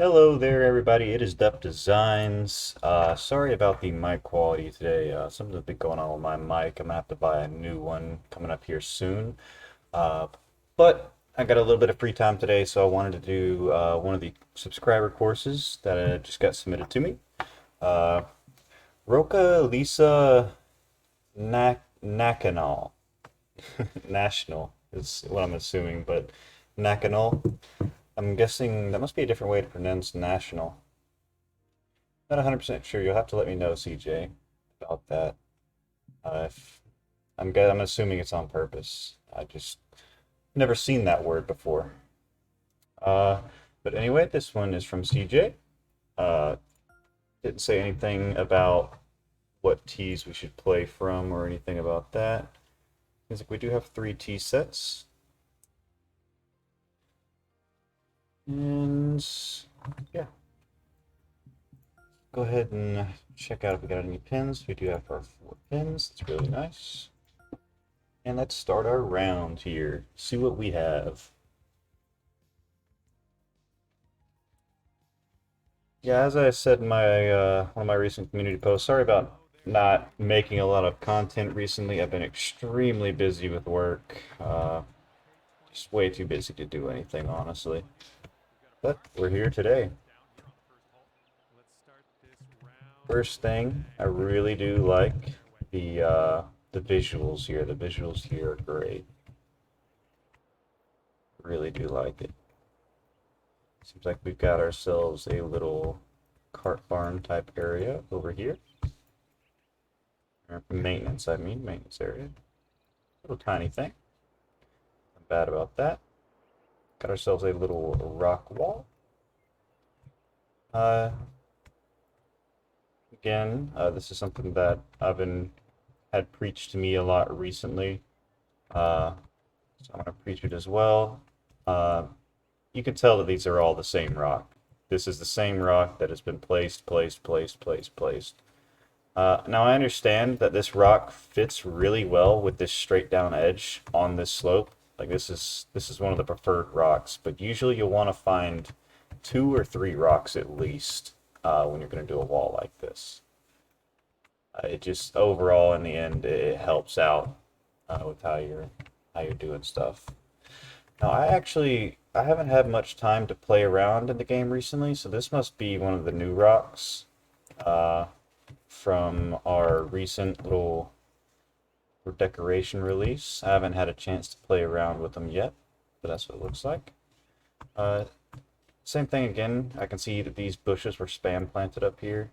Hello there, everybody. It is Dup Designs. Sorry about the mic quality today. Something's been going on with my mic. I'm gonna have to buy a new one coming up here soon. Uh, but I got a little bit of free time today, so I wanted to do one of the subscriber courses that just got submitted to me. Uh, Roca Lisa Nacional. National is what I'm assuming, but Nacional. I'm guessing that must be a different way to pronounce national. Not 100% sure. You'll have to let me know, CJ, about that. If I'm assuming it's on purpose. I just never seen that word before. Uh, but anyway, this one is from CJ. Uh, didn't say anything about what tees we should play from or anything about that. Seems like we do have 3 tee sets. And yeah, go ahead and check out if we got any pins. We do have our 4 pins. It's really nice. And let's start our round here. See what we have. Yeah, as I said in my one of my recent community posts, sorry about not making a lot of content recently. I've been extremely busy with work. Just way too busy to do anything, honestly. But we're here today. First thing, I really do like the visuals here. The visuals here are great. Really do like it. Seems like we've got ourselves a little cart barn type area over here. Or maintenance, I mean, maintenance area. Little tiny thing. Not bad about that. Got ourselves a little rock wall. Uh, this is something that I've been had preached to me a lot recently. So I'm gonna preach it as well. Uh, you can tell that these are all the same rock. This is the same rock that has been placed. Now I understand that this rock fits really well with this straight down edge on this slope. Like this is one of the preferred rocks, but usually you'll want to find 2 or 3 rocks at least when you're going to do a wall like this. It just overall in the end it helps out with how you're doing stuff. Now I haven't had much time to play around in the game recently, so this must be one of the new rocks. Uh, from our recent little decoration release. I haven't had a chance to play around with them yet, but that's what it looks like. Uh, Same thing again. I can see that these bushes were spam planted up here.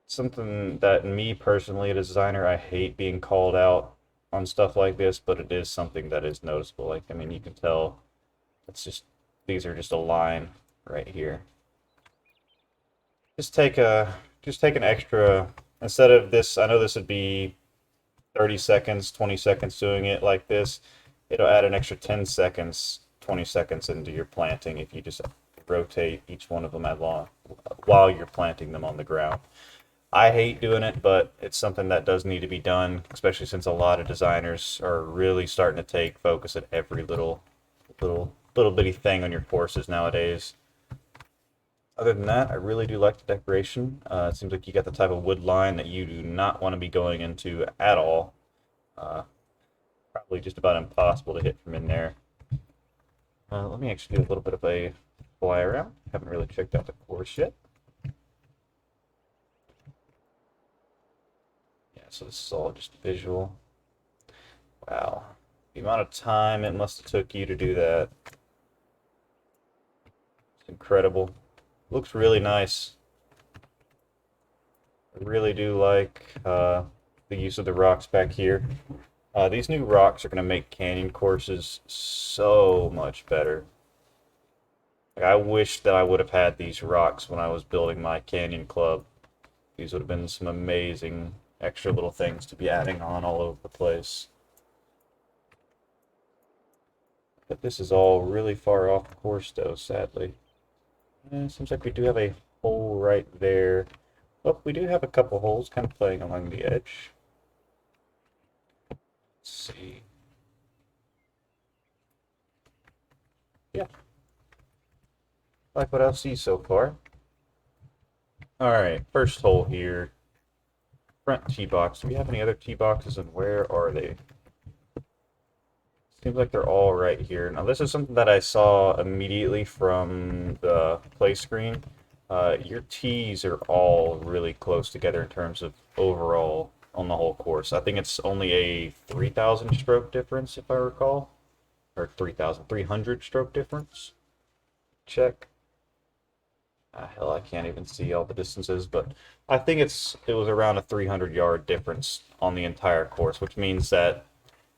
Something that me personally, a designer, I hate being called out on stuff like this, but it is something that is noticeable. Like, I mean, you can tell it's just, these are just a line right here. Just take an extra, instead of this, I know this would be 30 seconds, 20 seconds doing it like this, it'll add an extra 10 seconds, 20 seconds into your planting if you just rotate each one of them while you're planting them on the ground. I hate doing it, but it's something that does need to be done, especially since a lot of designers are really starting to take focus at every little bitty thing on your courses nowadays. Other than that, I really do like the decoration. It seems like you got the type of wood line that you do not want to be going into at all. Uh, Probably just about impossible to hit from in there. Let me actually do a little bit of a fly around. Haven't really checked out the course yet. Yeah, so this is all just visual. Wow. The amount of time it must have took you to do that. It's incredible. Looks really nice. I really do like the use of the rocks back here. These new rocks are going to make canyon courses so much better. Like, I wish that I would have had these rocks when I was building my canyon club. These would have been some amazing extra little things to be adding on all over the place. But this is all really far off the course, though, sadly. Seems like we do have a hole right there. Oh, we do have a couple holes kind of playing along the edge. Let's see. Yeah. like what I see so far. Alright, first hole here. Front tee box. Do we have any other tee boxes, and where are they? Seems like they're all right here. Now this is something that I saw immediately from the play screen. Your tees are all really close together in terms of overall on the whole course. I think it's only a 3,000 stroke difference, if I recall. Or 3,300 stroke difference. Check. Hell, I can't even see all the distances, but I think it was around a 300-yard difference on the entire course, which means that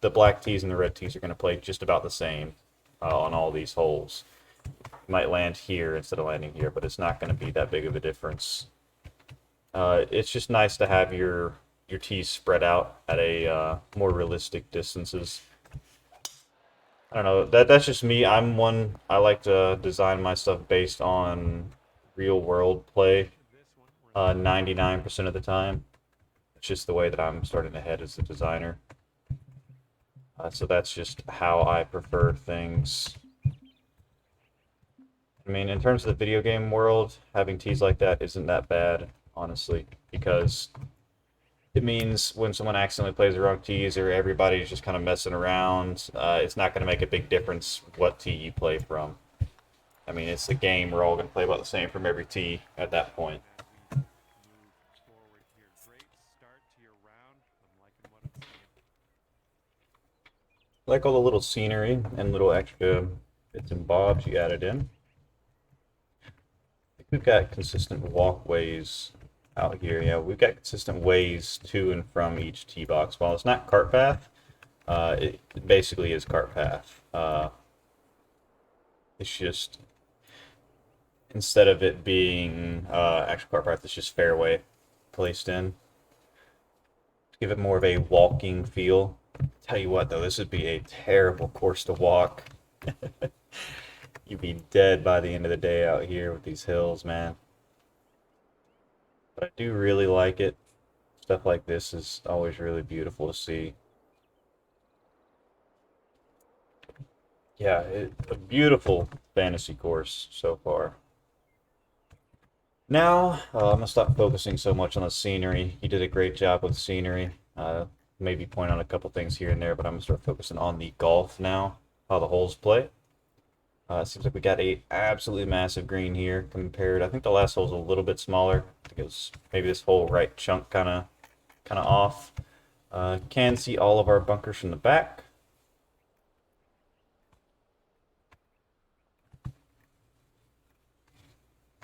the black tees and the red tees are going to play just about the same on all these holes. You might land here instead of landing here, but it's not going to be that big of a difference. It's just nice to have your tees spread out at a more realistic distances. I don't know. That's just me. I like to design my stuff based on real world play 99% of the time. It's just the way that I'm starting to head as a designer. So that's just how I prefer things. I mean, in terms of the video game world, having tees like that isn't that bad, honestly, because it means when someone accidentally plays the wrong tees or everybody's just kind of messing around, it's not going to make a big difference what tee you play from. I mean, it's a game. We're all going to play about the same from every tee at that point. Like all the little scenery and little extra bits and bobs you added in. I think we've got consistent walkways out here. Yeah, we've got consistent ways to and from each tee box. While it's not cart path, it basically is cart path. It's just, instead of it being actual cart path, it's just fairway placed in. To give it more of a walking feel. Tell you what, though, this would be a terrible course to walk. You'd be dead by the end of the day out here with these hills, man. But I do really like it. Stuff like this is always really beautiful to see. Yeah, a beautiful fantasy course so far. Now, I'm going to stop focusing so much on the scenery. You did a great job with scenery. Maybe point out a couple things here and there, but I'm going to start focusing on the golf now, how the holes play. It seems like we got a absolutely massive green here compared. I think the last hole's a little bit smaller. I think it was maybe this whole right chunk kind of off. Can see all of our bunkers from the back.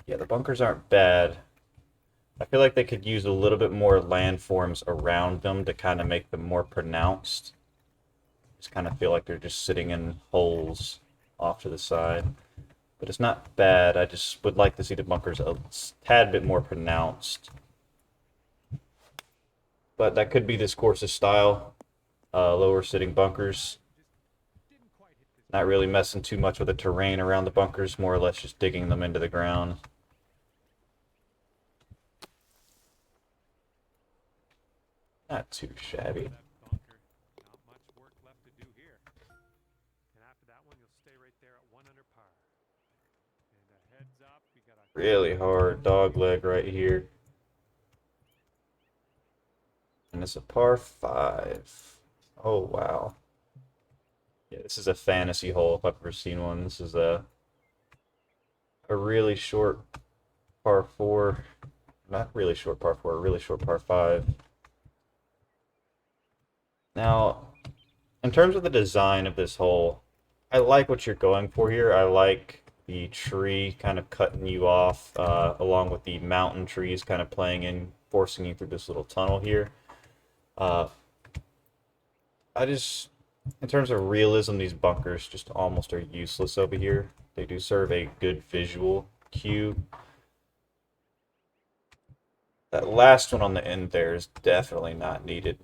Yeah, the bunkers aren't bad. I feel like they could use a little bit more landforms around them to kind of make them more pronounced. Just kind of feel like they're just sitting in holes off to the side. But it's not bad. I just would like to see the bunkers a tad bit more pronounced. But that could be this course's style. Lower sitting bunkers. Not really messing too much with the terrain around the bunkers, more or less just digging them into the ground. Not too shabby. Really hard dog leg right here. And it's a par 5. Oh, wow. Yeah, this is a fantasy hole if I've ever seen one. This is a really short par 4. Not really short par 4, a really short par 5. Now, in terms of the design of this hole, I like what you're going for here. I like the tree kind of cutting you off, along with the mountain trees kind of playing in, forcing you through this little tunnel here. In terms of realism, these bunkers just almost are useless over here. They do serve a good visual cue. That last one on the end there is definitely not needed.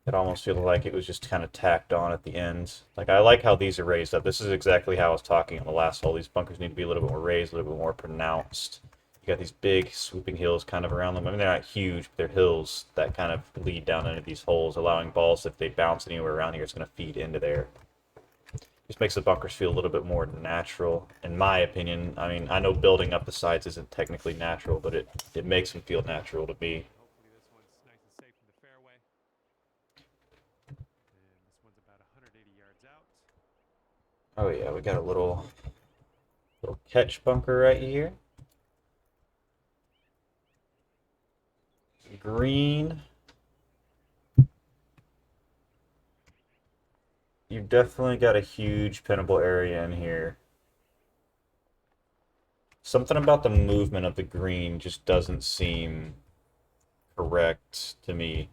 It almost feels like it was just kind of tacked on at the end. Like, I like how these are raised up. This is exactly how I was talking on the last hole. These bunkers need to be a little bit more raised, a little bit more pronounced. You got these big swooping hills kind of around them. I mean, they're not huge, but they're hills that kind of lead down into these holes, allowing balls, if they bounce anywhere around here, it's going to feed into there. Just makes the bunkers feel a little bit more natural, in my opinion. I mean, I know building up the sides isn't technically natural, but it makes them feel natural to me. And hopefully this one's nice and safe in the fairway. And this one's about 180 yards out. Oh yeah, we got a little catch bunker right here. Green. You've definitely got a huge pinnable area in here. Something about the movement of the green just doesn't seem correct to me.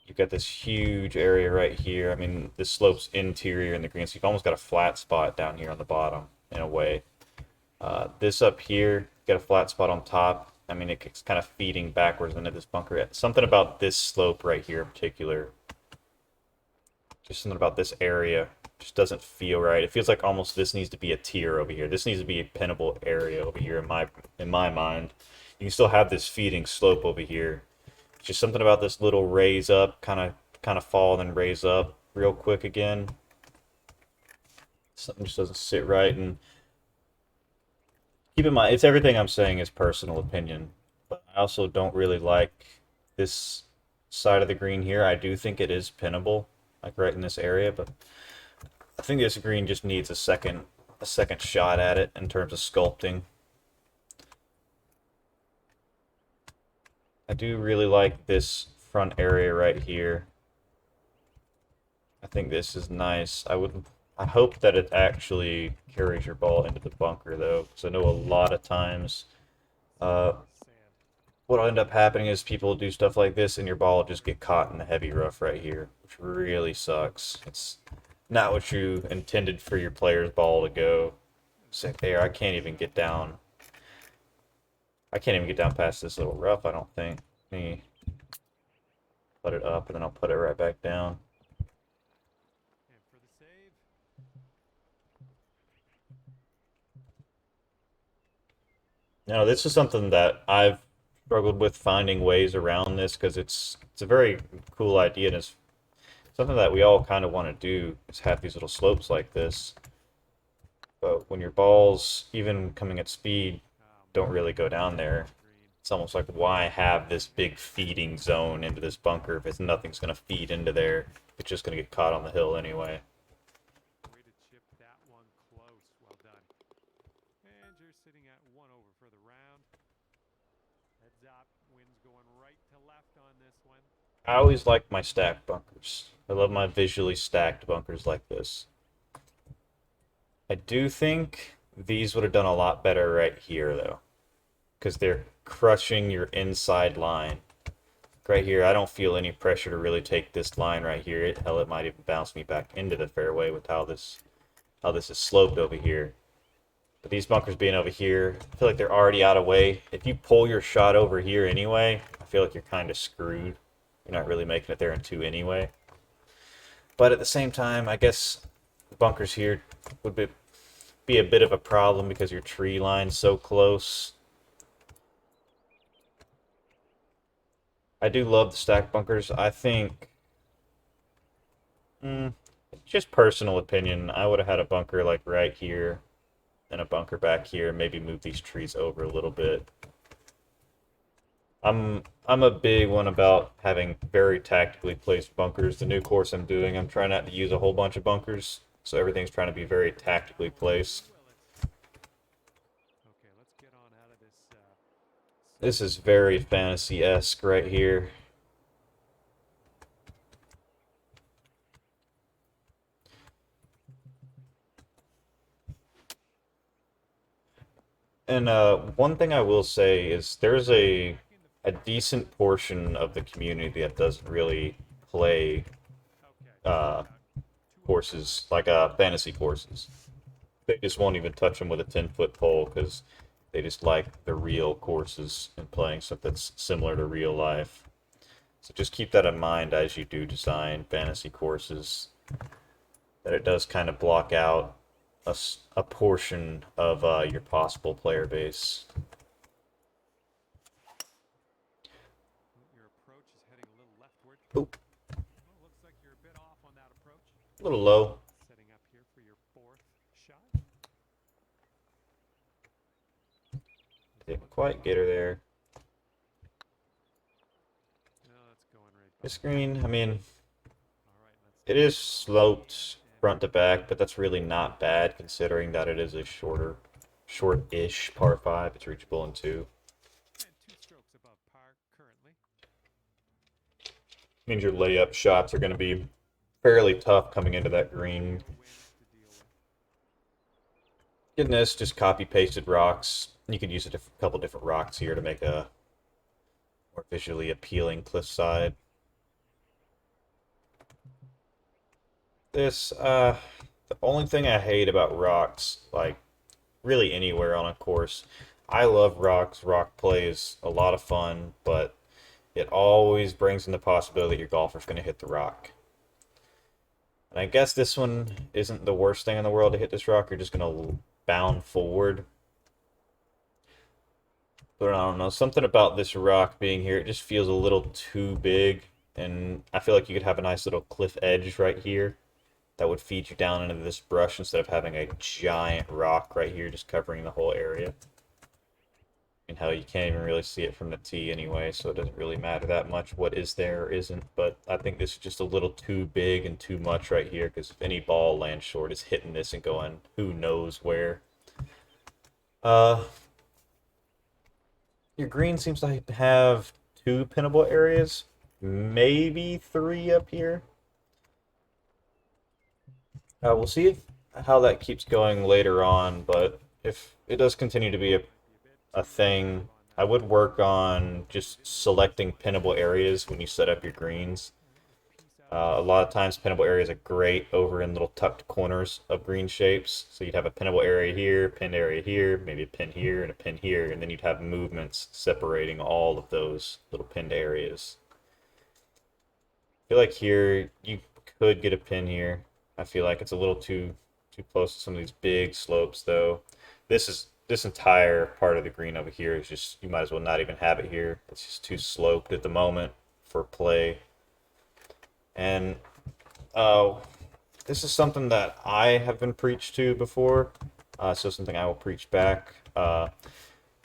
You've got this huge area right here. I mean, this slope's interior in the green, so you've almost got a flat spot down here on the bottom, in a way. This up here, got a flat spot on top. I mean, it's kind of feeding backwards into this bunker. Something about this slope right here in particular, just something about this area just doesn't feel right. It feels like almost this needs to be a tier over here. This needs to be a pinnable area over here in my mind. You can still have this feeding slope over here. Just something about this little raise up, kind of fall and then raise up real quick again. Something just doesn't sit right. And keep in mind, it's everything I'm saying is personal opinion, but I also don't really like this side of the green here. I do think it is pinnable, like right in this area, but I think this green just needs a second shot at it in terms of sculpting. I do really like this front area right here. I think this is nice. I hope that it actually carries your ball into the bunker though, because I know a lot of times uh, Some nice sand. what'll end up happening is people do stuff like this and your ball will just get caught in the heavy rough right here, which really sucks. It's not what you intended for your player's ball to go. Sick there. I can't even get down past this little rough, I don't think. Let me put it up and then I'll put it right back down. And for the save. Now, this is something that I've struggled with finding ways around this because it's a very cool idea and it's something that we all kind of want to do is have these little slopes like this. But when your balls, even coming at speed, Oh don't man, really go down there, green. it's almost like why have this big feeding zone into this bunker if it's nothing's going to feed into there? It's just going to get caught on the hill anyway. Way to chip that one close. Well done. And you're sitting at 1 over for the round. Heads up. Wind's going right to left on this one. I always like my stacked bunkers. I love my visually stacked bunkers like this. I do think these would have done a lot better right here, though, because they're crushing your inside line. Right here, I don't feel any pressure to really take this line right here. Hell, it might even bounce me back into the fairway with how this is sloped over here. But these bunkers being over here, I feel like they're already out of way. If you pull your shot over here anyway, I feel like you're kind of screwed. You're not really making it there in two anyway. But at the same time, I guess the bunkers here would be a bit of a problem because your tree line's so close. I do love the stack bunkers. I think, mm, just personal opinion, I would have had a bunker like right here and a bunker back here. Maybe move these trees over a little bit. I'm a big one about having very tactically placed bunkers. The new course I'm doing, I'm trying not to use a whole bunch of bunkers, so everything's trying to be very tactically placed. Will it? Okay, let's get on out of this This second is hole. very fantasy-esque right here. And one thing I will say is there's a Back in the a fairway. decent portion of the community that doesn't really play Okay, uh, about 2 over for courses par. like fantasy courses. They just won't even touch them with a 10-foot pole because they just like the real courses and playing stuff that's similar to real life. So just keep that in mind as you do design fantasy courses, that it does kind of block out a portion of your possible player base. Well, your approach is heading a little leftward. Oop, Well, looks like you're a bit off on that approach. a little low. Setting up here for your Didn't quite get her there. No, that's going right by. This green, I mean, All right, let's it take is it sloped and front to back, but that's really not bad considering that it is a short-ish par 5. It's reachable in 2. and 2 strokes above par currently. Means your layup shots are going to be fairly tough coming into that green. No winds to deal with. In this, just copy pasted rocks. You could use a couple different rocks here to make a more visually appealing cliffside. The only thing I hate about rocks, like really anywhere on a course, I love rocks. Rock play is a lot of fun, but it always brings in the possibility that your golfer's going to hit the rock. And I guess this one isn't the worst thing in the world to hit this rock. You're just going to bound forward. But I don't know, something about this rock being here, it just feels a little too big. And I feel like you could have a nice little cliff edge right here that would feed you down into this brush instead of having a giant rock right here just covering the whole area. And how you can't even really see it from the tee anyway, so it doesn't really matter that much what is there or isn't. But I think this is just a little too big and too much right here, because if any ball lands short, it's hitting this and going who knows where. Your green seems to have 2 pinnable areas, maybe 3 up here. We'll see how that keeps going later on, but if it does continue to be a thing, I would work on just selecting pinnable areas when you set up your greens. A lot of times pinnable areas are great over in little tucked corners of green shapes. So you'd have a pinnable area here, pinned area here, maybe a pin here and a pin here, and then you'd have movements separating all of those little pinned areas. I feel like here you could get a pin here. I feel like it's a little too close to some of these big slopes though. This entire part of the green over here is just, you might as well not even have it here. It's just too sloped at the moment for play. And this is something that I have been preached to before, so something I will preach back.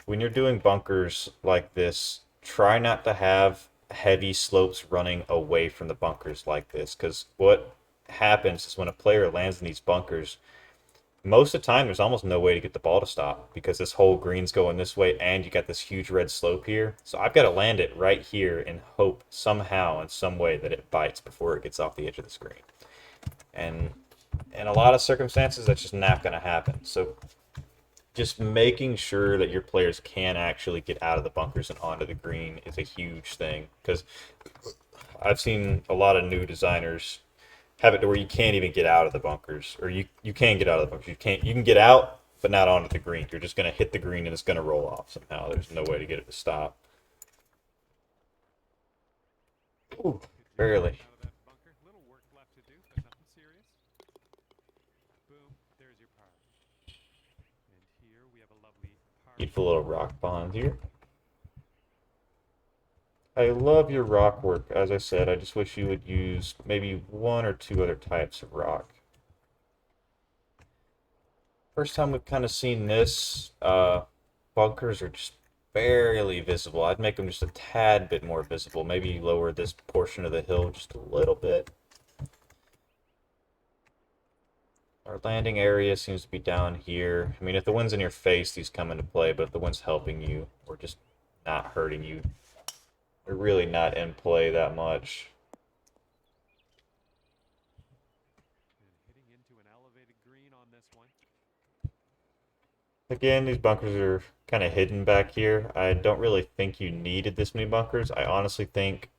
When you're doing bunkers like this, try not to have heavy slopes running away from the bunkers like this, because what happens is when a player lands in these bunkers, most of the time there's almost no way to get the ball to stop because this whole green's going this way and you got this huge red slope here. So I've got to land it right here and hope somehow in some way that it bites before it gets off the edge of the screen. And in a lot of circumstances, that's just not going to happen. So just making sure that your players can actually get out of the bunkers and onto the green is a huge thing, because I've seen a lot of new designers have it to where you can't even get out of the bunkers, or you can get out of the bunkers. You can get out, but not onto the green. You're just going to hit the green and it's going to roll off somehow. There's no way to get it to stop. Ooh, barely. Out of that bunker. Little work left to do, but nothing serious. Boom, there's your par. And here we have a lovely par. Beautiful little rock pond here. I love your rock work. As I said, I just wish you would use maybe 1 or 2 other types of rock. First time we've kind of seen this, bunkers are just barely visible. I'd make them just a tad bit more visible. Maybe lower this portion of the hill just a little bit. Our landing area seems to be down here. I mean, if the wind's in your face, these come into play, but if the wind's helping you or just not hurting you, they're really not in play that much. And hitting into an elevated green on this one. Again, these bunkers are kind of hidden back here. I don't really think you needed this many bunkers. I honestly think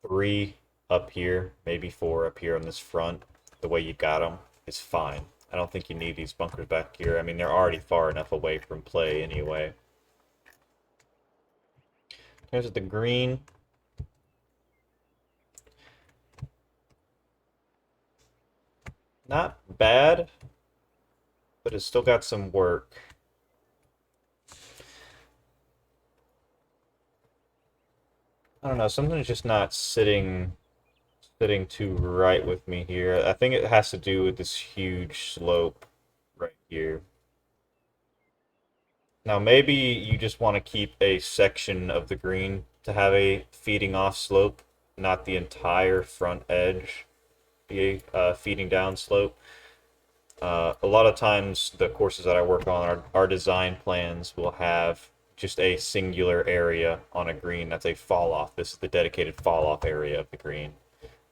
3 up here, maybe 4 up here on this front, the way you got them, is fine. I don't think you need these bunkers back here. I mean, they're already far enough away from play anyway. Here's the green. Not bad, but it's still got some work. I don't know, something's just not sitting too right with me here. I think it has to do with this huge slope right here. Now maybe you just want to keep a section of the green to have a feeding off slope, not the entire front edge be a feeding down slope. A lot of times, the courses that I work on, our design plans will have just a singular area on a green that's a fall off. This is the dedicated fall off area of the green.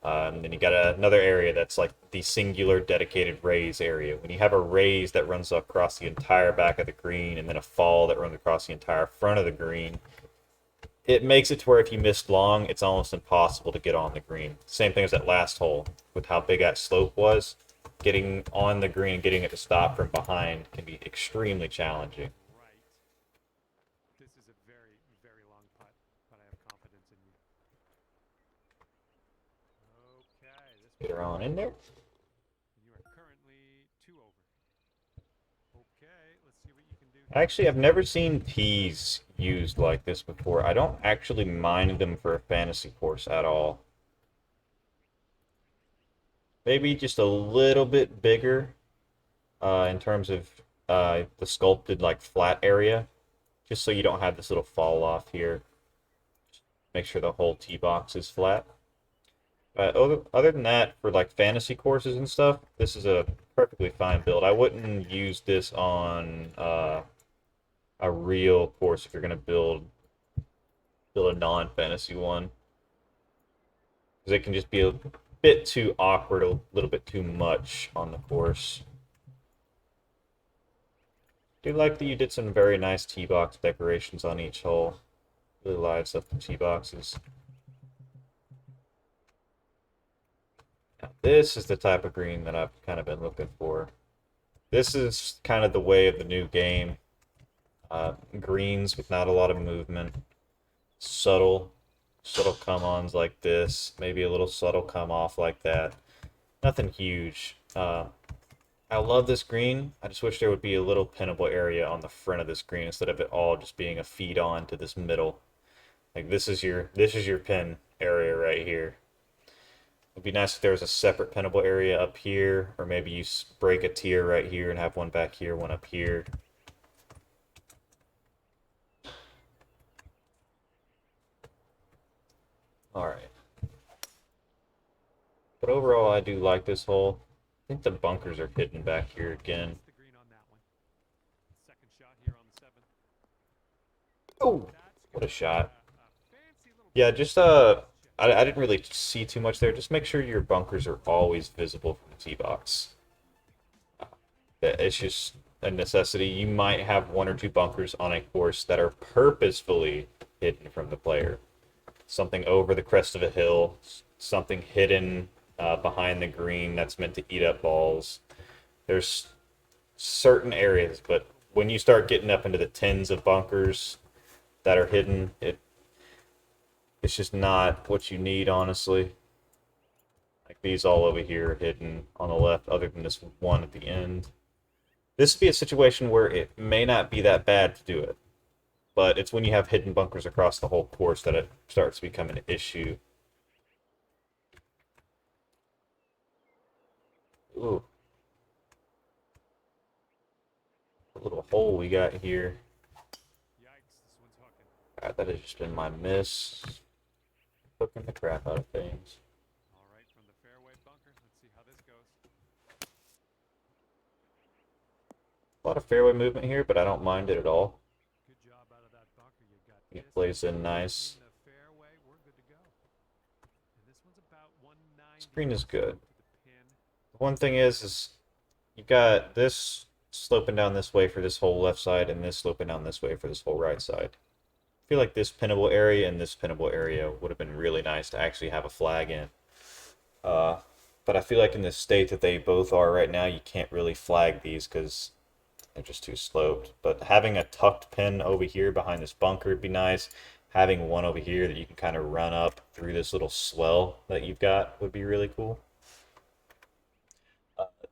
And then you got another area that's like the singular dedicated raise area. When you have a raise that runs across the entire back of the green and then a fall that runs across the entire front of the green, it makes it to where if you missed long, it's almost impossible to get on the green. Same thing as that last hole with how big that slope was. Getting on the green, getting it to stop from behind can be extremely challenging. Right. This is a very, very long putt, but I have confidence in you. Okay, this Get one her on in there. and you are currently 2 over. Okay, let's see what you can do here. Actually, I've never seen tees used like this before. I don't actually mind them for a fantasy course at all. Maybe just a little bit bigger in terms of the sculpted like flat area, just so you don't have this little fall off here. Make sure the whole tee box is flat. Other than that, for like fantasy courses and stuff, this is a perfectly fine build. I wouldn't use this on a real course if you're gonna build a non-fantasy one, because it can just be a bit too awkward, a little bit too much on the course. Do like that you did some very nice tee box decorations on each hole. Really lives up the tee boxes. Now, this is the type of green that I've kind of been looking for. This is kind of the way of the new game. Greens with not a lot of movement. Subtle come-ons like this. Maybe a little subtle come-off like that. Nothing huge. I love this green. I just wish there would be a little pinnable area on the front of this green instead of it all just being a feed on to this middle. Like this is your pin area right here. It'd be nice if there was a separate pinnable area up here, or maybe you break a tier right here and have one back here, one up here. All right. But overall, I do like this hole. I think the bunkers are hidden back here again. Missed the green on that one. Second shot here on the 7th. Oh, That's what gonna a be shot. a fancy little Yeah, putt. just Nice chip. I didn't really see too much there. Just make sure your bunkers are always visible from the tee box. It's just a necessity. You might have one or two bunkers on a course that are purposefully hidden from the player. Something over the crest of a hill, something hidden behind the green that's meant to eat up balls. There's certain areas, but when you start getting up into the tens of bunkers that are hidden, it's just not what you need, honestly. Like these all over here are hidden on the left, other than this one at the end. This would be a situation where it may not be that bad to do it, but it's when you have hidden bunkers across the whole course that it starts to become an issue. Ooh, a little hole we got here. Yikes, this one's hooking. God, that has just been my miss. Hooking the crap out of things. All right, from the fairway bunker. Let's see how this goes. A lot of fairway movement here, but I don't mind it at all. Good job out of that bunker. You got It this plays in nice. in the fairway. We're good to go. And this one's about 190. Screen is good. To the pin. The one thing is you got this sloping down this way for this whole left side, and this sloping down this way for this whole right side. I feel like this pinnable area and this pinnable area would have been really nice to actually have a flag in. But I feel like in the state that they both are right now, you can't really flag these because they're just too sloped. But having a tucked pin over here behind this bunker would be nice. Having one over here that you can kind of run up through this little swell that you've got would be really cool.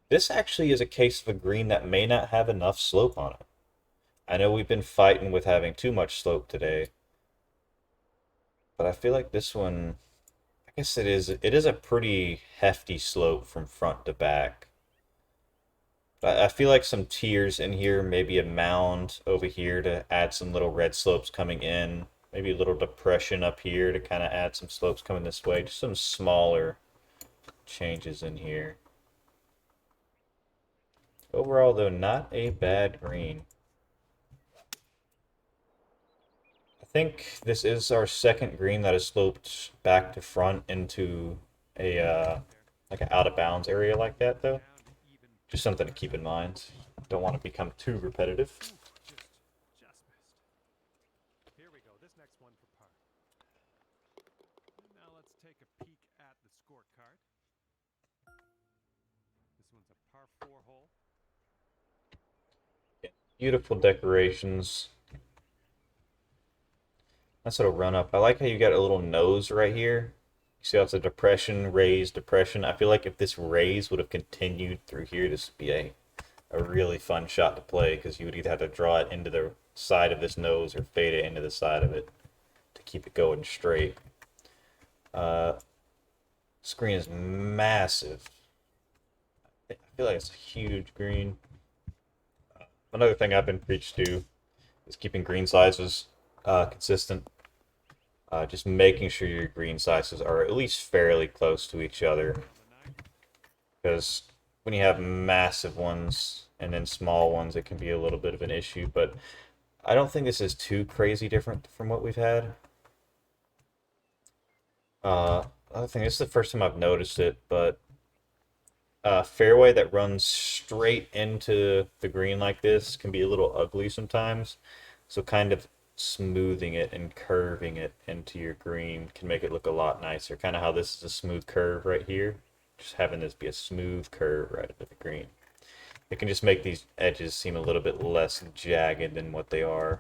This actually is a case of a green that may not have enough slope on it. I know we've been fighting with having too much slope today, but I feel like this one, I guess it is a pretty hefty slope from front to back. I feel like some tiers in here, maybe a mound over here to add some little red slopes coming in. Maybe a little depression up here to kind of add some slopes coming this way. Just some smaller changes in here. Overall, though, not a bad green. I think this is our second green that is sloped back to front into a like an out of bounds area like that, though. Down to even Just something to keep in mind. Don't want to become too repetitive. just missed. Here we go. This next one for par. And now let's take a peek at the scorecard. This one's a par 4 hole. Beautiful decorations. Nice little run up. I like how you got a little nose right here. You see how it's a depression, raise, depression. I feel like if this raise would have continued through here, this would be a really fun shot to play because you would either have to draw it into the side of this nose or fade it into the side of it to keep it going straight. Screen is massive. I feel like it's a huge green. Another thing I've been preached to is keeping green sizes consistent. Just making sure your green sizes are at least fairly close to each other. On the 9th. Because when you have massive ones and then small ones, it can be a little bit of an issue. But I don't think this is too crazy different from what we've had. Other thing, this is the first time I've noticed it, but fairway that runs straight into the green like this can be a little ugly sometimes. So kind of smoothing it and curving it into your green can make it look a lot nicer. Kind of how this is a smooth curve right here. Just having this be a smooth curve right into the green. It can just make these edges seem a little bit less jagged than what they are.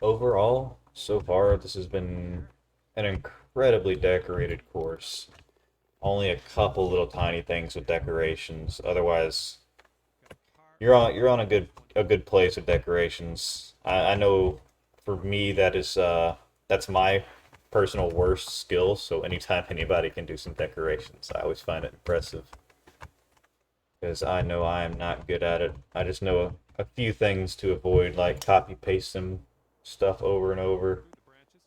Overall, so far, this has been an incredibly decorated course. Only a couple little tiny things with decorations. Otherwise, Got a par you're on a good place with decorations. I know for me that's my personal worst skill. So anytime anybody can do some decorations, I always find it impressive because I know I am not good at it. I just know a few things to avoid, like copy paste some stuff over and over, through the branches.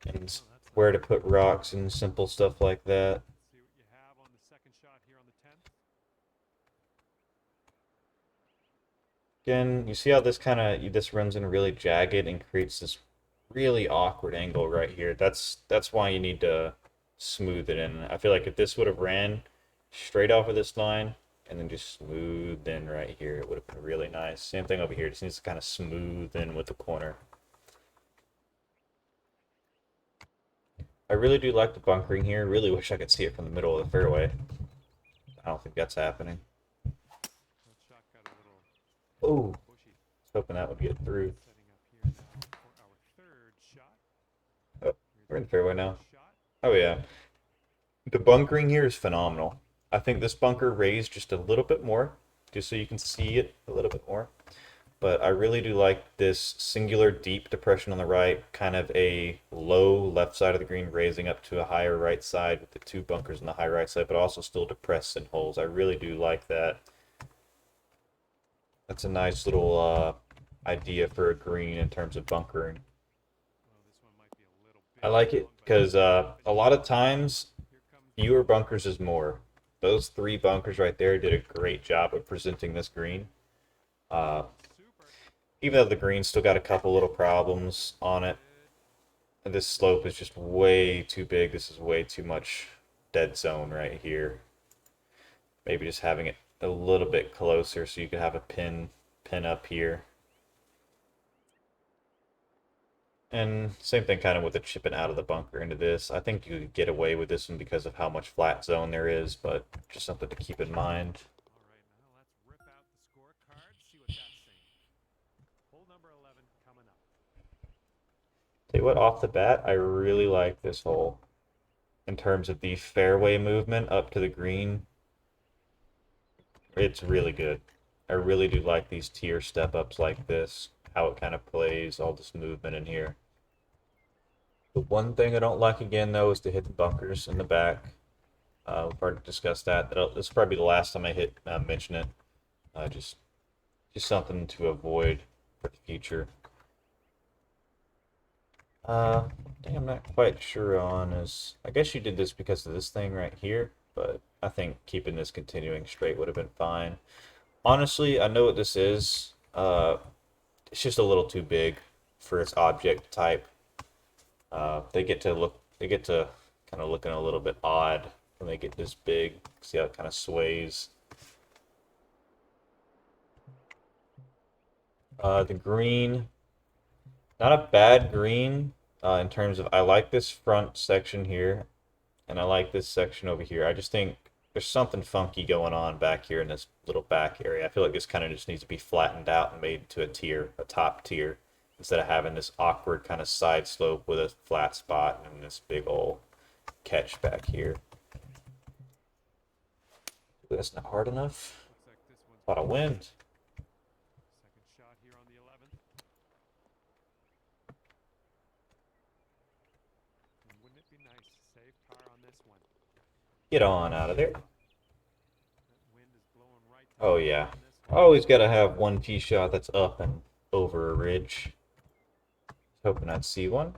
and Oh, that's where nice. to put rocks and simple stuff like that. Let's see what you have on the second shot here on the 10th. Again, you see how this runs in really jagged and creates this really awkward angle right here. That's why you need to smooth it in. I feel like if this would have ran straight off of this line and then just smoothed in right here, it would have been really nice. Same thing over here. Just needs to kind of smooth in with the corner. I really do like the bunkering here. Really wish I could see it from the middle of the fairway. I don't think that's happening. That shot got a little Oh, bushy. hoping that would get through. Setting up here now for our third shot. Oh, Here's we're in the the fairway third now. shot. Oh yeah. The bunkering here is phenomenal. I think this bunker raised just a little bit more, just so you can see it a little bit more. But I really do like this singular deep depression on the right, kind of a low left side of the green raising up to a higher right side with the two bunkers on the high right side, but also still depressed in holes. I really do like that. That's a nice little idea for a green in terms of bunkering. Well, this one might be a little I bit like it long, but because keep a it lot of short. times Here comes the fewer second bunkers shot. is more. Those three bunkers right there did a great job of presenting this green. Uh, Super. Even though the green's still got a couple little problems on it, Good. and this slope is just way too big. This is way too much dead zone right here. Maybe just having it a little bit closer so you could have a pin up here. And same thing kind of with the chipping out of the bunker into this. I think you could get away with this one because of how much flat zone there is, but just something to keep in mind. All right, now let's rip out the scorecard, see what that's saying. Hole number 11 coming up. Tell you what, off the bat, I really like this hole in terms of the fairway movement up to the green. It's really good. I really do like these tier step ups like this, how it kind of plays, all this movement in here. The one thing I don't like again though is to hit the bunkers in the back. We've already discussed that. This will probably be the last time I mention it. Just something to avoid for the future. Thing I'm not quite sure on is, I guess you did this because of this thing right here, but I think keeping this continuing straight would have been fine. Honestly, I know what this is. It's just a little too big for its object type. They get to kind of looking a little bit odd when they get this big. See how it kind of sways. The green, not a bad green in terms of I like this front section here, and I like this section over here. I just think there's something funky going on back here in this little back area. I feel like this kind of just needs to be flattened out and made to a tier, a top tier, instead of having this awkward kind of side slope with a flat spot and this big old catch back here. Ooh, that's not hard enough. Looks like this one's A lot of wind. second shot here on the 11th. And wouldn't it be nice to save par on this one? Get on out of there. That wind is blowing right to Oh the yeah. on this one. Always got to have one tee shot that's up and over a ridge. Hoping I'd see one.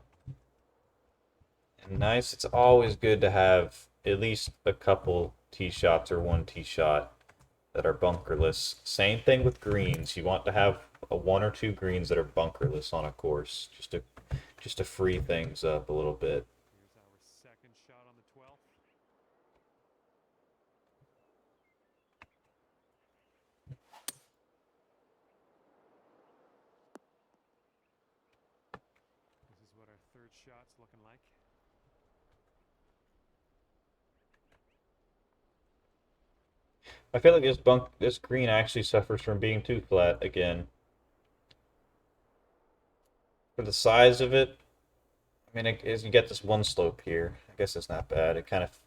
And nice. It's always good to have at least a couple tee shots or one tee shot that are bunkerless. Same thing with greens. You want to have one or two greens that are bunkerless on a course, just to free things up a little bit. Here's our second shot on the 12th. This is what our third shot's looking like. I feel like this green actually suffers from being too flat again. For the size of it, I mean, you get this one slope here. I guess it's not bad. It kind of,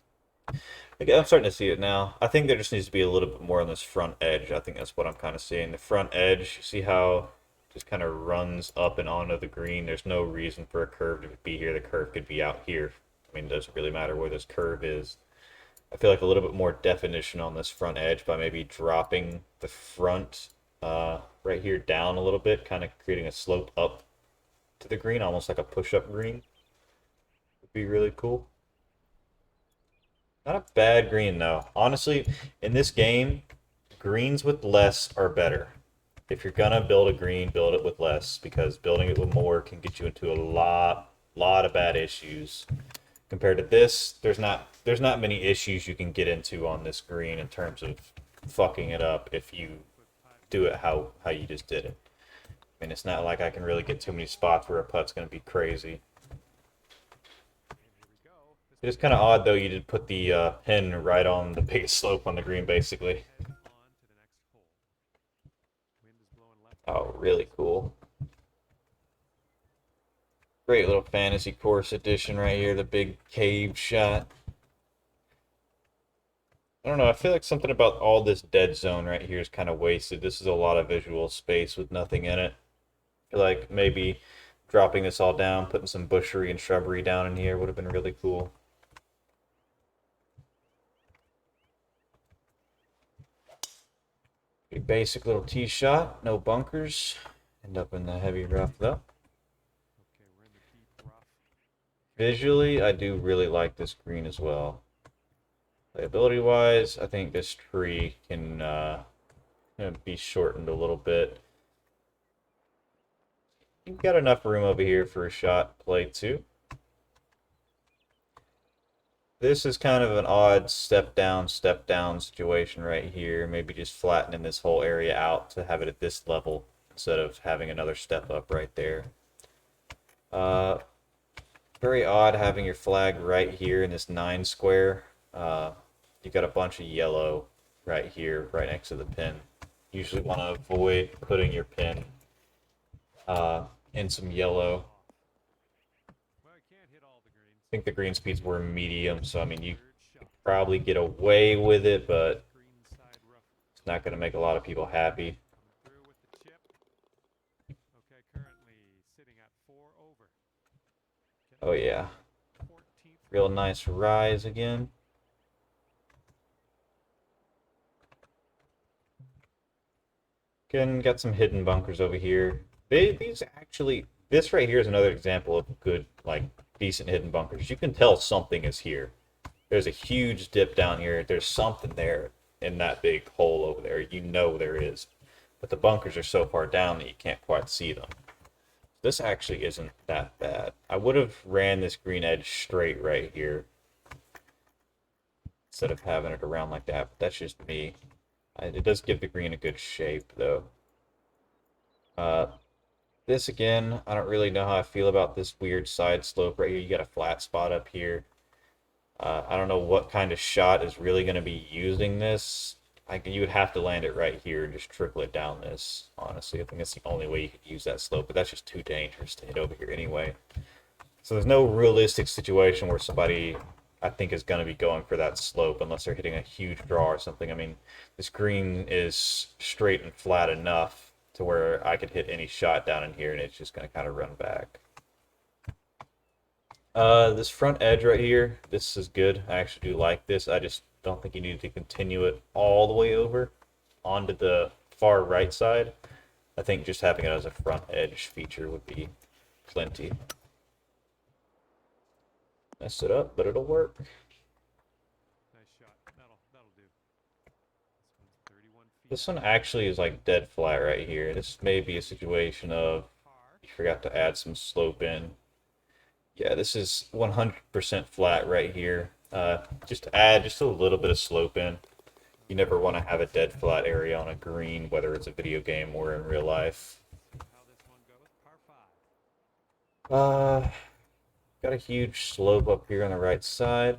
I'm starting to see it now. I think there just needs to be a little bit more on this front edge. I think that's what I'm kind of seeing. The front edge, you see how it just kind of runs up and onto the green. There's no reason for a curve to be here. The curve could be out here. I mean, it doesn't really matter where this curve is. I feel like a little bit more definition on this front edge by maybe dropping the front right here down a little bit, kind of creating a slope up to the green, almost like a push-up green. Would be really cool. Not a bad green though. Honestly, in this game, greens with less are better. If you're gonna build a green, build it with less, because building it with more can get you into a lot of bad issues. Compared to this, there's not many issues you can get into on this green in terms of fucking it up if you do it how you just did it. I mean, it's not like I can really get too many spots where a putt's going to be crazy. And here we go. This It is kind of odd, though, you did put the pin right on the biggest slope on the green, basically. head on to the next hole. Wind is blowing left. Oh, really cool. Great little fantasy course edition right here, the big cave shot. I don't know, I feel like something about all this dead zone right here is kind of wasted. This is a lot of visual space with nothing in it. I feel like maybe dropping this all down, putting some bushery and shrubbery down in here would have been really cool. Pretty basic little tee shot, no bunkers. End up in the heavy rough though. Okay, we're in the deep rough. Visually, I do really like this green as well. Playability wise, I think this tree can be shortened a little bit. You've got enough room over here for a shot play too. This is kind of an odd step down situation right here. Maybe just flattening this whole area out to have it at this level instead of having another step up right there. Very odd having your flag right here in this 9 square. You've got a bunch of yellow right here, right next to the pin. Usually want to avoid putting your pin in some yellow. Well, I can't hit all the greens. I think the green speeds were medium, so I mean you Third shot. probably get away with it, but Green side rough. it's not going to make a lot of people happy. Coming through with the chip. Okay, currently sitting at 4 over. Oh yeah, 14th. real nice rise again. Again, got some hidden bunkers over here. These actually, this right here is another example of good, like, decent hidden bunkers. You can tell something is here. There's a huge dip down here. There's something there in that big hole over there. You know there is. But the bunkers are so far down that you can't quite see them. This actually isn't that bad. I would have ran this green edge straight right here instead of having it around like that, but that's just me. It does give the green a good shape, though. Uh, this again, I don't really know how I feel about this weird side slope right here. You got a flat spot up here. I don't know what kind of shot is really going to be using this. You would have to land it right here and just trickle it down this. Honestly, I think that's the only way you could use that slope, but that's just too dangerous to hit over here anyway. So there's no realistic situation where somebody, I think, is going to be going for that slope unless they're hitting a huge draw or something. I mean, this green is straight and flat enough to where I could hit any shot down in here and it's just going to kind of run back. This front edge right here, this is good. I actually do like this. I just don't think you need to continue it all the way over onto the far right side. I think just having it as a front edge feature would be plenty. Mess it up, but it'll work. Nice shot. That'll do. This one's 31 feet. This one actually is like dead flat right here. This may be a situation of you forgot to add some slope in. Yeah, this is 100% flat right here. Just add just a little bit of slope in. You never want to have a dead flat area on a green, whether it's a video game or in real life. How this one goes, par 5. Got a huge slope up here on the right side.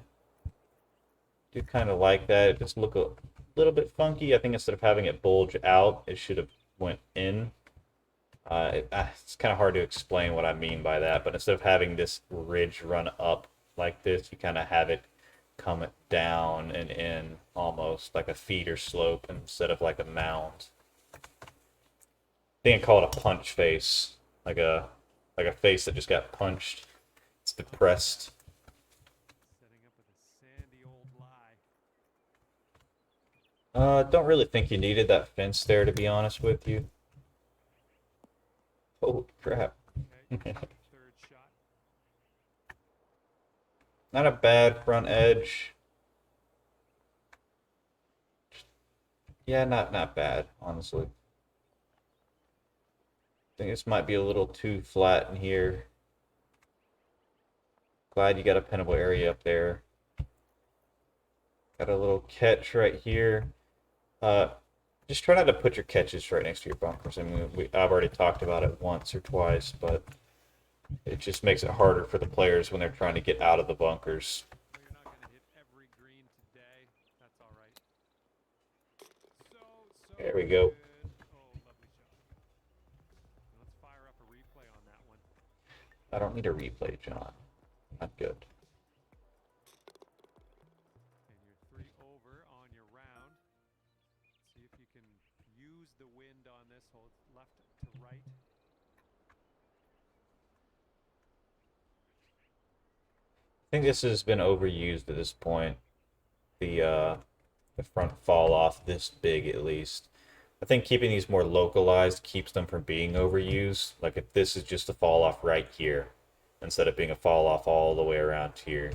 Do kind of like that. It just look a little bit funky. I think instead of having it bulge out, it should have went in. It's kind of hard to explain what I mean by that, but instead of having this ridge run up like this, you kind of have it come down and in almost like a feeder slope instead of like a mound. I think I call it a punch face, like a face that just got punched. It's depressed. Setting up with a sandy old lie. Don't really think you needed that fence there, to be honest with you. Oh crap. Okay, third shot. Not a bad front edge. Yeah, not bad, honestly. I think this might be a little too flat in here. Glad you got a pinnable area up there. Got a little catch right here. Just try not to put your catches right next to your bunkers. I mean, I've already talked about it once or twice, but it just makes it harder for the players when they're trying to get out of the bunkers. Well, you're not going to hit every green today. That's all right. So There we go. good. Oh, lovely shot. Let's fire up a replay on that one. I don't need a replay, John. Not good. And you're 3 over on your round. See if you can use the wind on this. Hold left to right. I think this has been overused at this point. The front fall off this big at least. I think keeping these more localized keeps them from being overused. Like if this is just a fall off right here, instead of being a fall off all the way around here.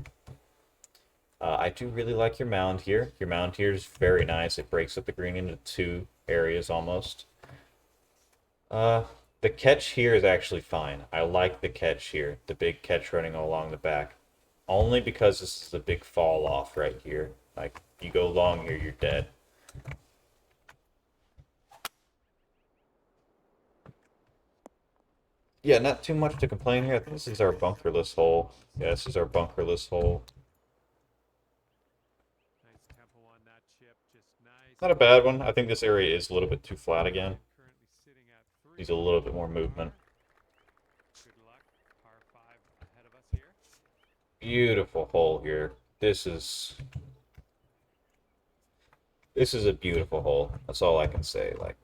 I do really like your mound here. Your mound here is very nice. It breaks up the green into 2 areas almost. The catch here is actually fine. I like the catch here. The big catch running along the back. Only because this is a big fall off right here. Like, you go long here, you're dead. Yeah, not too much to complain here. I think this is our bunkerless hole. Yeah, this is our bunkerless hole. Nice tempo on that chip. Just nice. Not a bad one. I think this area is a little bit too flat again. Currently sitting at 3. Needs a little bit more movement. Good luck. Par 5 ahead of us here. Beautiful hole here. This is a beautiful hole. That's all I can say. Like,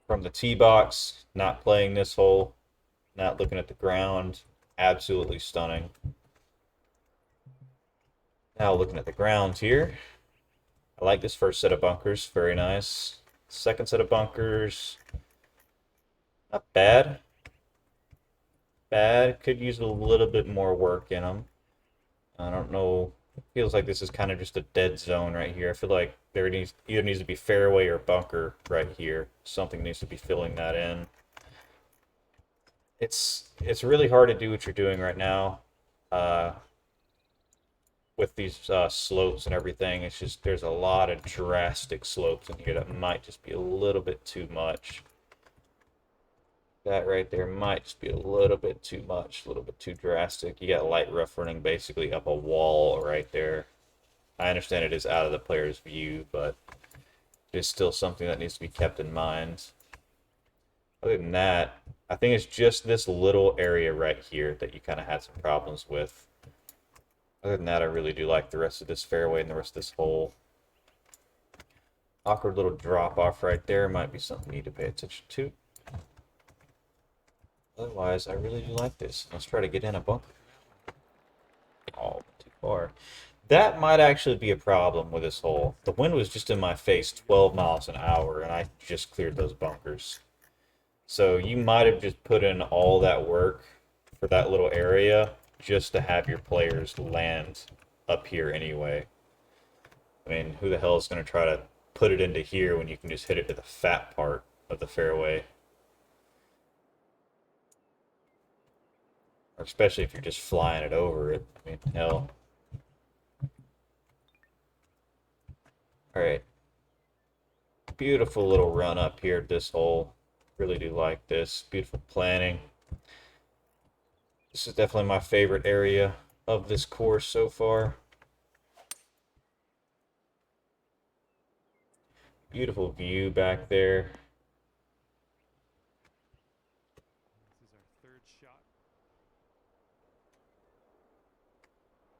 from the tee box, not playing this hole, not looking at the ground, absolutely stunning. Now looking at the ground here. I like this first set of bunkers, very nice. Second set of bunkers. Not bad. Bad. Could use a little bit more work in them. I don't know. It feels like this is kind of just a dead zone right here. I feel like there either needs to be fairway or bunker right here. Something needs to be filling that in. It's really hard to do what you're doing right now uh, with these slopes and everything. It's just there's a lot of drastic slopes in here that might just be a little bit too much. That right there might just be a little bit too much, a little bit too drastic. You got light rough running basically up a wall right there. I understand it is out of the player's view, but it's still something that needs to be kept in mind. Other than that, I think it's just this little area right here that you kind of had some problems with. Other than that, I really do like the rest of this fairway and the rest of this hole. Awkward little drop off right there might be something you need to pay attention to. Otherwise, I really do like this. Let's try to get in a bunker. Oh, too far. That might actually be a problem with this hole. The wind was just in my face 12 miles an hour, and I just cleared those bunkers. So you might have just put in all that work for that little area just to have your players land up here anyway. I mean, who the hell is going to try to put it into here when you can just hit it to the fat part of the fairway? Or especially if you're just flying it over it. I mean, hell. Alright. Beautiful little run up here at this hole. Really do like this. Beautiful planning. This is definitely my favorite area of this course so far. Beautiful view back there. This is our third shot.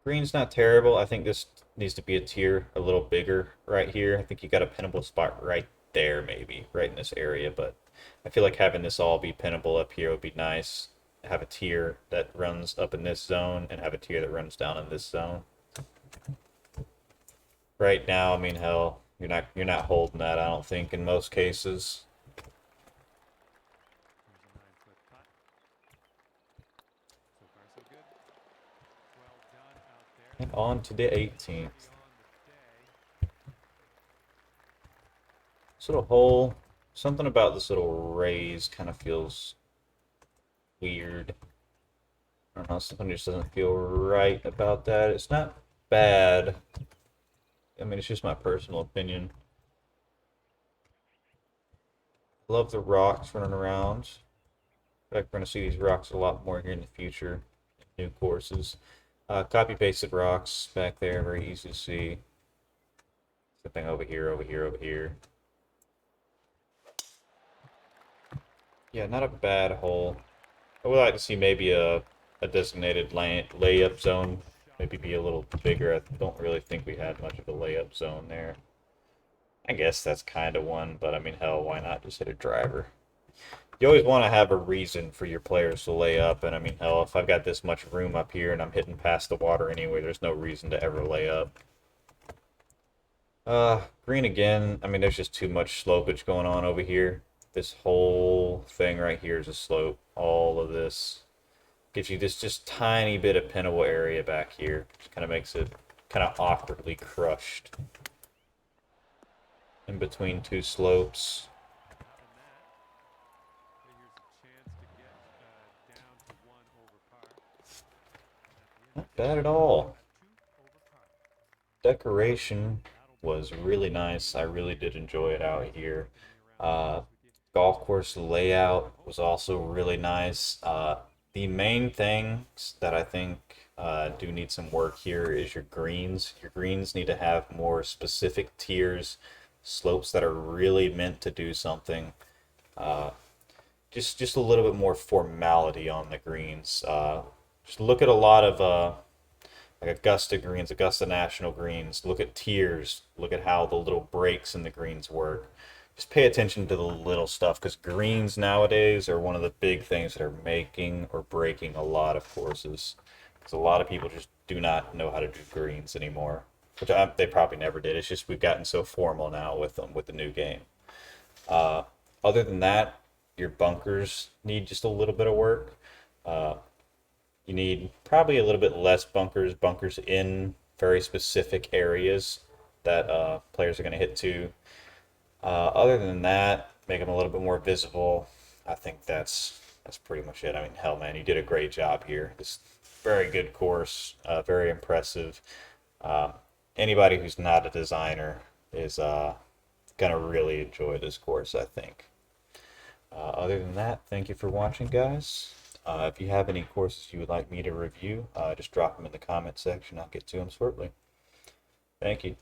Green's not terrible. I think this needs to be a tier a little bigger right here. I think you got a pinnable spot right there, maybe, right in this area. But I feel like having this all be pinnable up here would be nice. Have a tier that runs up in this zone and have a tier that runs down in this zone. Right now, I mean, hell, you're not holding that, I don't think, in most cases. There's a 9-foot putt. So far, so good. Well done out there. And on to the 18th. On the day. This little hole, something about this little raise kind of feels weird. I don't know, something just doesn't feel right about that. It's not bad. I mean, it's just my personal opinion. Love the rocks running around. I feel like we're going to see these rocks a lot more here in the future, in new courses. Copy-pasted rocks back there, very easy to see. Something over here, over here, over here. Yeah, not a bad hole. I would like to see maybe a designated layup zone. Maybe be a little bigger. I don't really think we had much of a layup zone there. I guess that's kind of one, but I mean, hell, why not just hit a driver? You always want to have a reason for your players to lay up, and I mean, hell, if I've got this much room up here and I'm hitting past the water anyway, there's no reason to ever lay up. Green again. I mean, there's just too much slopage going on over here. This whole thing right here is a slope. All of this gives you this just tiny bit of pinnable area back here. Just kind of makes it kind of awkwardly crushed in between two slopes. Not bad at all. Decoration was really nice. I really did enjoy it out here. Golf course layout was also really nice. The main things that I think do need some work here is your greens. Your greens need to have more specific tiers, slopes that are really meant to do something. Just a little bit more formality on the greens. Just look at a lot of like Augusta greens, Augusta National greens. Look at tiers. Look at how the little breaks in the greens work. Just pay attention to the little stuff, because greens nowadays are one of the big things that are making or breaking a lot of courses. Because a lot of people just do not know how to do greens anymore, which they probably never did. It's just we've gotten so formal now with them with the new game. Other than that, your bunkers need just a little bit of work. Uh, you need probably a little bit less bunkers in very specific areas that players are going to hit to. Other than that, make them a little bit more visible. I think that's pretty much it. I mean, hell, man, you did a great job here. This very good course, very impressive. Uh, Anybody who's not a designer is gonna really enjoy this course, I think. Other than that, thank you for watching, guys. If you have any courses you would like me to review, just drop them in the comment section. I'll get to them shortly. Thank you.